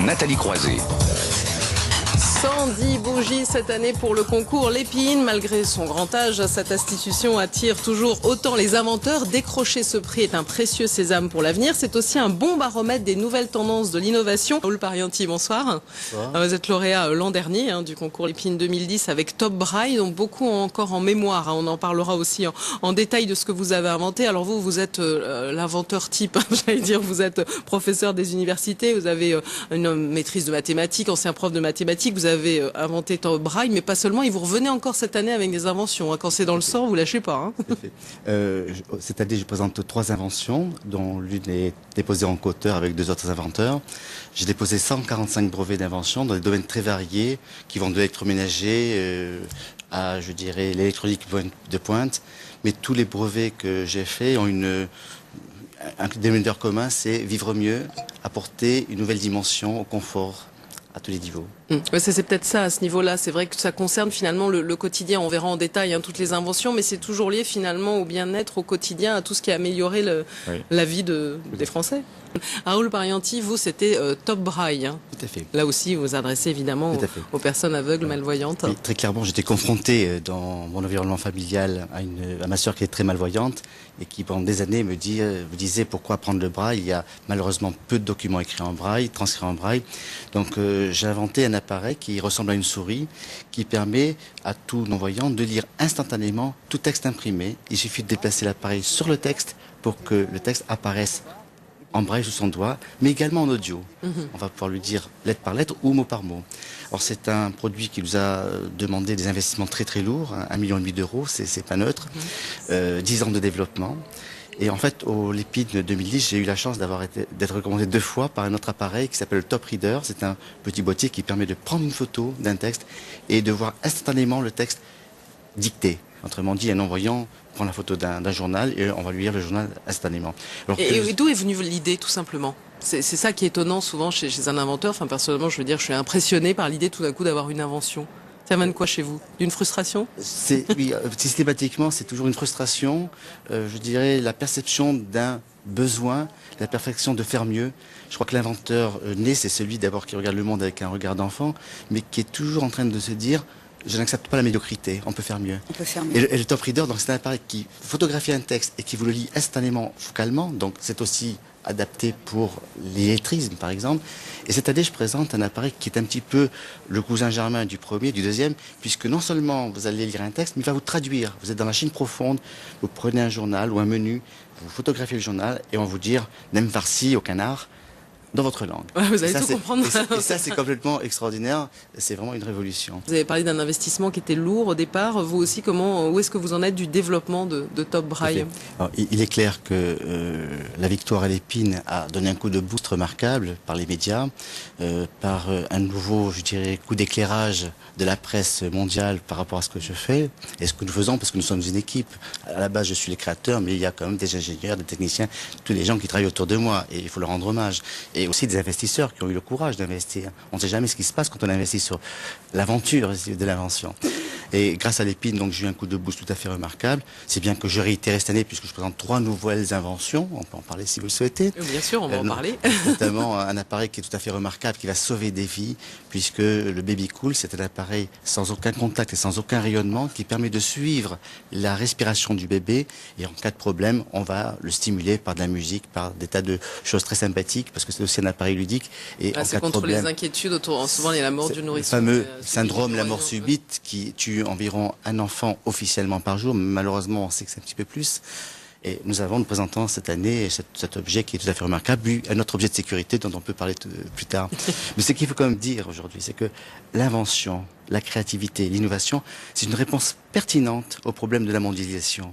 Nathalie Croiset. 110 bougies cette année pour le concours Lépine. Malgré son grand âge, cette institution attire toujours autant les inventeurs. Décrocher ce prix est un précieux sésame pour l'avenir. C'est aussi un bon baromètre des nouvelles tendances de l'innovation. Raoul Parianti, bonsoir. Bonsoir. Vous êtes lauréat l'an dernier du concours Lépine 2010 avec Top Braille, donc beaucoup encore en mémoire. On en parlera aussi en détail de ce que vous avez inventé. Alors vous êtes l'inventeur type, j'allais dire. Vous êtes professeur des universités, vous avez une maîtrise de mathématiques, ancien prof de mathématiques. Vous avez inventé Top Braille, mais pas seulement, et vous revenez encore cette année avec des inventions. Quand c'est dans le sang, vous lâchez pas. Cette année, je présente 3 inventions, dont l'une est déposée en co-auteur avec 2 autres inventeurs. J'ai déposé 145 brevets d'invention dans des domaines très variés, qui vont de l'électroménager à, je dirais, l'électronique de pointe. Mais tous les brevets que j'ai faits ont un dénominateur commun, c'est vivre mieux, apporter une nouvelle dimension au confort à tous les niveaux. C'est peut-être ça à ce niveau-là. C'est vrai que ça concerne finalement le quotidien. On verra en détail toutes les inventions, mais c'est toujours lié finalement au bien-être, au quotidien, à tout ce qui a amélioré la vie des Français. Raoul Parianti, vous, c'était Top Braille. Tout à fait. Là aussi, vous vous adressez évidemment aux personnes aveugles, malvoyantes. Oui, très clairement, j'étais confronté dans mon environnement familial à ma sœur qui est très malvoyante et qui pendant des années me disait pourquoi apprendre le braille. Il y a malheureusement peu de documents écrits en braille, transcrits en braille. Donc j'ai inventé un appareil qui ressemble à une souris qui permet à tout non-voyant de lire instantanément tout texte imprimé. Il suffit de déplacer l'appareil sur le texte pour que le texte apparaisse en braille sous son doigt, mais également en audio. On va pouvoir lui dire lettre par lettre ou mot par mot. Alors c'est un produit qui nous a demandé des investissements très très lourds, 1,5 million d'euros, c'est pas neutre, 10 ans de développement. Et en fait, au Lépine 2010, j'ai eu la chance d'être recommandé 2 fois par un autre appareil qui s'appelle le Top Reader. C'est un petit boîtier qui permet de prendre une photo d'un texte et de voir instantanément le texte dicté. Autrement dit, un non-voyant prend la photo d'un journal et on va lui lire le journal instantanément. Et d'où est venue l'idée, tout simplement? C'est ça qui est étonnant souvent chez un inventeur. Enfin, personnellement, je veux dire, je suis impressionné par l'idée tout d'un coup d'avoir une invention. Ça amène quoi chez vous? D'une frustration? Oui, systématiquement, c'est toujours une frustration. Je dirais la perception d'un besoin, la perfection de faire mieux. Je crois que l'inventeur né, c'est celui d'abord qui regarde le monde avec un regard d'enfant, mais qui est toujours en train de se dire je n'accepte pas la médiocrité, on peut faire mieux. On peut faire mieux. Et le Top Reader, donc c'est un appareil qui photographie un texte et qui vous le lit instantanément, focalement. Donc c'est aussi adapté pour l'illettrisme, par exemple. Et cette année, je présente un appareil qui est un petit peu le cousin germain du premier, du deuxième, puisque non seulement vous allez lire un texte, mais il va vous traduire. Vous êtes dans la Chine profonde, vous prenez un journal ou un menu, vous photographiez le journal et on va vous dire « n'aime farci au canard » dans votre langue. Ouais, vous allez tout comprendre. Et ça, c'est complètement extraordinaire. C'est vraiment une révolution. Vous avez parlé d'un investissement qui était lourd au départ. Vous aussi, où est-ce que vous en êtes du développement de Top Braille? Alors, il est clair que la victoire à l'Épine a donné un coup de boost remarquable par les médias, par un nouveau, je dirais, coup d'éclairage de la presse mondiale par rapport à ce que je fais et ce que nous faisons, parce que nous sommes une équipe. À la base, je suis le créateur, mais il y a quand même des ingénieurs, des techniciens, tous les gens qui travaillent autour de moi, et il faut leur rendre hommage. Et aussi des investisseurs qui ont eu le courage d'investir. On ne sait jamais ce qui se passe quand on investit sur l'aventure de l'invention. Et grâce à l'Épine, donc, j'ai eu un coup de boost tout à fait remarquable. C'est bien que je réitère cette année, puisque je présente 3 nouvelles inventions. On peut en parler si vous le souhaitez. Bien sûr, on va en parler. Notamment un appareil qui est tout à fait remarquable, qui va sauver des vies, puisque le Baby Cool, c'est un appareil sans aucun contact et sans aucun rayonnement, qui permet de suivre la respiration du bébé. Et en cas de problème, on va le stimuler par de la musique, par des tas de choses très sympathiques, parce que c'est aussi un appareil ludique. Et en c'est cas contre de problème, les inquiétudes autour, souvent il y a la mort du nourrisson. Le fameux syndrome la mort subite qui tue environ un enfant officiellement par jour. Malheureusement, on sait que c'est un petit peu plus. Et nous présentons cette année cet objet qui est tout à fait remarquable, puis un autre objet de sécurité dont on peut parler plus tard. Mais ce qu'il faut quand même dire aujourd'hui, c'est que l'invention, la créativité, l'innovation, c'est une réponse pertinente au problème de la mondialisation.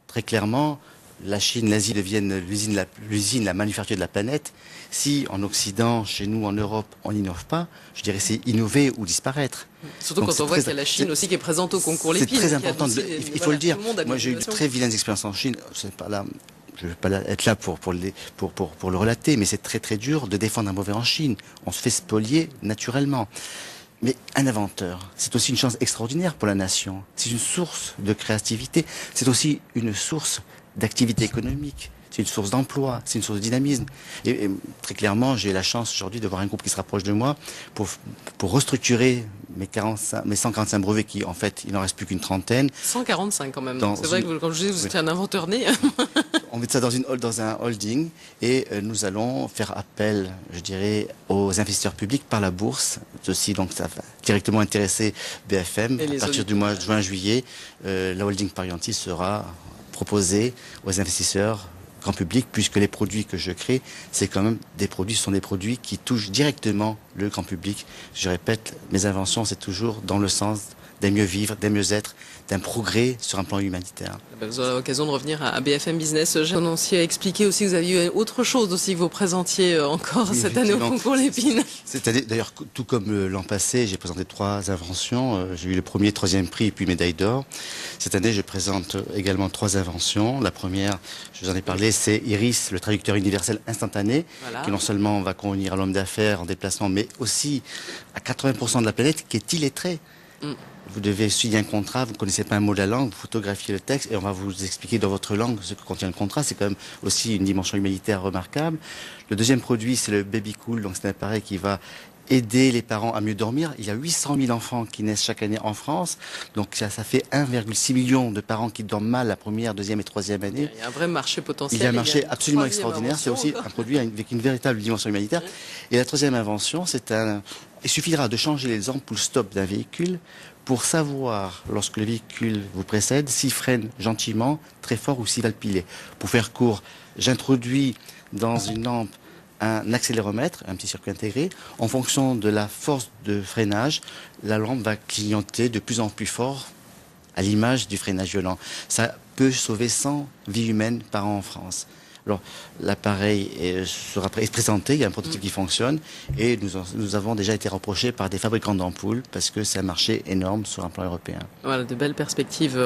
Très clairement, la Chine, l'Asie deviennent l'usine, la manufacture de la planète. Si en Occident, chez nous, en Europe, on n'innove pas, je dirais c'est innover ou disparaître. Surtout quand on voit qu'il y a la Chine aussi qui est présente au concours Lépine. C'est très important, il faut le dire. Moi j'ai eu de très vilaines expériences en Chine, je ne vais pas être là pour le relater, mais c'est très très dur de défendre un brevet en Chine. On se fait spolier naturellement. Mais un inventeur, c'est aussi une chance extraordinaire pour la nation. C'est une source de créativité, c'est aussi une source d'activité économique. c'est une source d'emploi, c'est une source de dynamisme. Et très clairement, j'ai la chance aujourd'hui de voir un groupe qui se rapproche de moi pour restructurer mes 145 brevets qui, en fait, il n'en reste plus qu'une trentaine. 145 quand même. C'est vrai que, comme je dis, vous étiez un inventeur né. On met ça dans un holding et nous allons faire appel, je dirais, aux investisseurs publics par la bourse. Ceci, donc, ça va directement intéresser BFM. À partir du mois de juin-juillet, la holding Parianti sera proposée aux investisseurs grand public, puisque les produits que je crée, c'est quand même sont des produits qui touchent directement le grand public. Je répète, mes inventions, c'est toujours dans le sens d'un mieux vivre, d'un mieux-être, d'un progrès sur un plan humanitaire. Vous aurez l'occasion de revenir à BFM Business. J'ai aussi expliqué aussi que vous aviez eu autre chose aussi que vous présentiez encore cette année au concours Lépine. Cette année, d'ailleurs, tout comme l'an passé, j'ai présenté 3 inventions. J'ai eu le premier, 3e prix et puis médaille d'or. Cette année, je présente également 3 inventions. La première, je vous en ai parlé, c'est Iris, le traducteur universel instantané, qui non seulement va convenir à l'homme d'affaires en déplacement, mais aussi à 80% de la planète qui est illettrée. Vous devez signer un contrat, vous ne connaissez pas un mot de la langue, vous photographiez le texte et on va vous expliquer dans votre langue ce que contient le contrat. C'est quand même aussi une dimension humanitaire remarquable. Le deuxième produit, c'est le Baby Cool, donc c'est un appareil qui va aider les parents à mieux dormir. Il y a 800 000 enfants qui naissent chaque année en France, donc ça fait 1,6 million de parents qui dorment mal la première, deuxième et troisième année. Il y a un vrai marché potentiel. Il y a un marché absolument extraordinaire. C'est aussi un produit avec une véritable dimension humanitaire. Et la troisième invention, il suffira de changer les ampoules stop d'un véhicule pour savoir, lorsque le véhicule vous précède, s'il freine gentiment, très fort ou s'il va le piler. Pour faire court, j'introduis dans une lampe un accéléromètre, un petit circuit intégré. En fonction de la force de freinage, la lampe va clignoter de plus en plus fort à l'image du freinage violent. Ça peut sauver 100 vies humaines par an en France. Alors, l'appareil sera présenté, il y a un prototype qui fonctionne et nous avons déjà été reprochés par des fabricants d'ampoules parce que c'est un marché énorme sur un plan européen. Voilà, de belles perspectives.